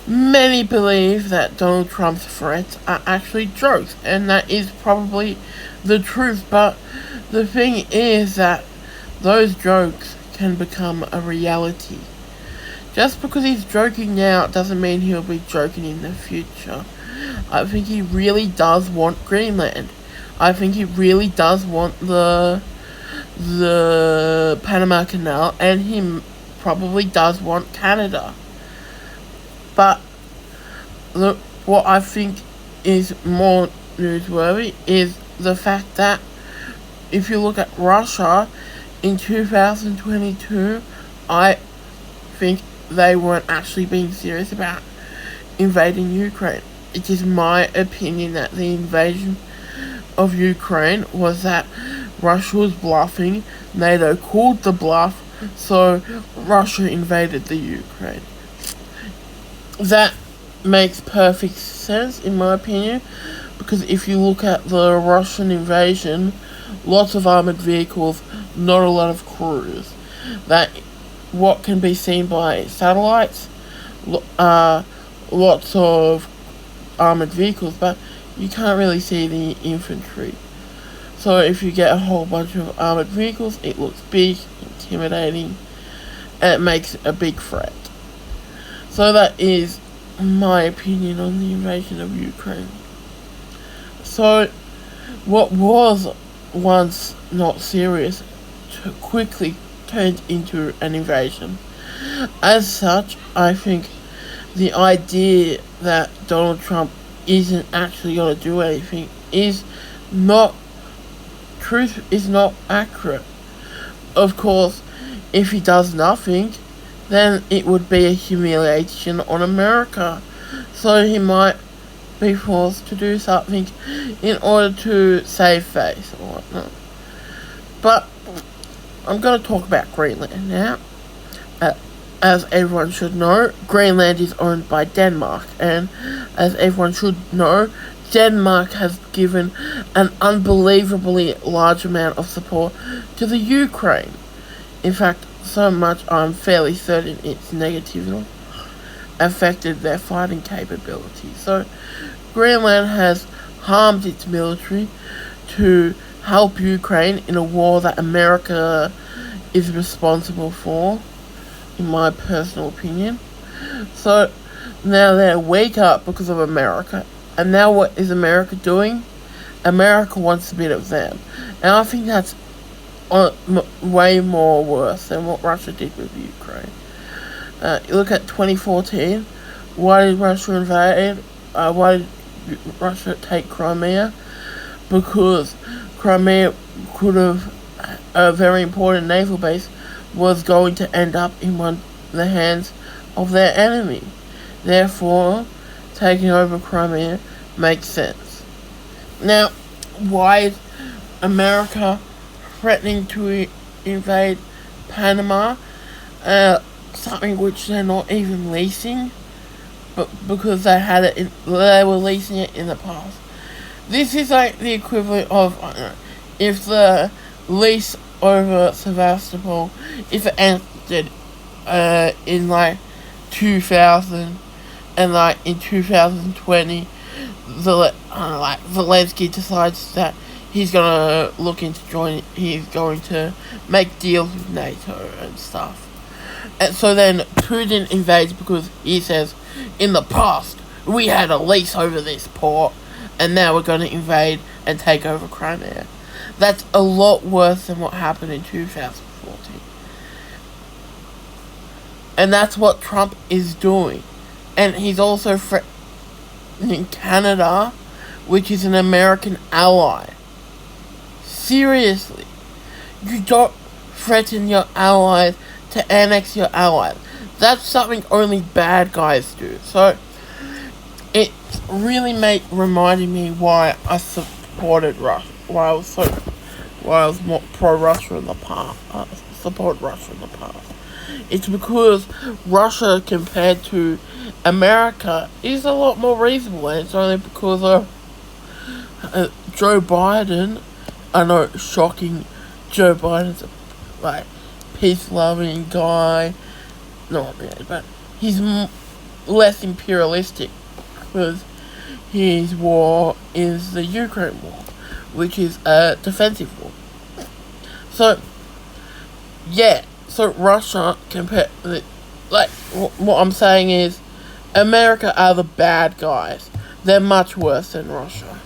Many believe that Donald Trump's threats are actually jokes, and that is probably the truth, but the thing is that those jokes can become a reality. Just because he's joking now doesn't mean he'll be joking in the future. I think he really does want Greenland. I think he really does want the Panama Canal, and he probably does want Canada. But what I think is more newsworthy is the fact that if you look at Russia in 2022, I think they weren't actually being serious about invading Ukraine. It is my opinion that the invasion of Ukraine was that Russia was bluffing, NATO called the bluff, so Russia invaded the Ukraine. That makes perfect sense in my opinion, because if you look at the Russian invasion, lots of armored vehicles, not a lot of crews. That what can be seen by satellites, lots of armored vehicles, but you can't really see the infantry. So if you get a whole bunch of armored vehicles, it looks big, intimidating, and it makes a big threat. So that is my opinion on the invasion of Ukraine. So what was once not serious quickly turned into an invasion. As such, I think the idea that Donald Trump isn't actually going to do anything is not accurate. Of course, if he does nothing, then it would be a humiliation on America. So he might be forced to do something in order to save face or whatnot. But I'm going to talk about Greenland now. As everyone should know, Greenland is owned by Denmark, and as everyone should know, Denmark has given an unbelievably large amount of support to the Ukraine. In fact, so much I'm fairly certain it's negatively affected their fighting capability. So Greenland has harmed its military to help Ukraine in a war that America is responsible for, in my personal opinion. So now they're weak up because of America. And now what is America doing? America wants a bit of them. And I think that's way more worse than what Russia did with Ukraine. You look at 2014. Why did Russia invade? Why did Russia take Crimea? Because Crimea could have, a very important naval base, was going to end up in the hands of their enemy. Therefore, taking over Crimea makes sense. Now, why is America threatening to invade Panama? Something which they're not even leasing, but because they were leasing it in the past. This is like the equivalent of, I don't know, if the lease over Sevastopol, if it ended in like 2000, and like in 2020, Zelensky decides that he's gonna look into joining. He's going to make deals with NATO and stuff. And so then Putin invades because he says, in the past, we had a lease over this port, and now we're going to invade and take over Crimea. That's a lot worse than what happened in 2014. And that's what Trump is doing. And he's also threatening Canada, which is an American ally. Seriously. You don't threaten your allies to annex your allies. That's something only bad guys do. So it really reminded me why I supported Russia. Why I was more pro-Russia in the past. Support Russia in the past. It's because Russia compared to America is a lot more reasonable, and it's only because of Joe Biden. I know, shocking. Joe Biden's a peace-loving guy. Not really, but he's less imperialistic, because his war is the Ukraine war, which is a defensive war. So, yeah, so Russia, what I'm saying is, America are the bad guys. They're much worse than Russia.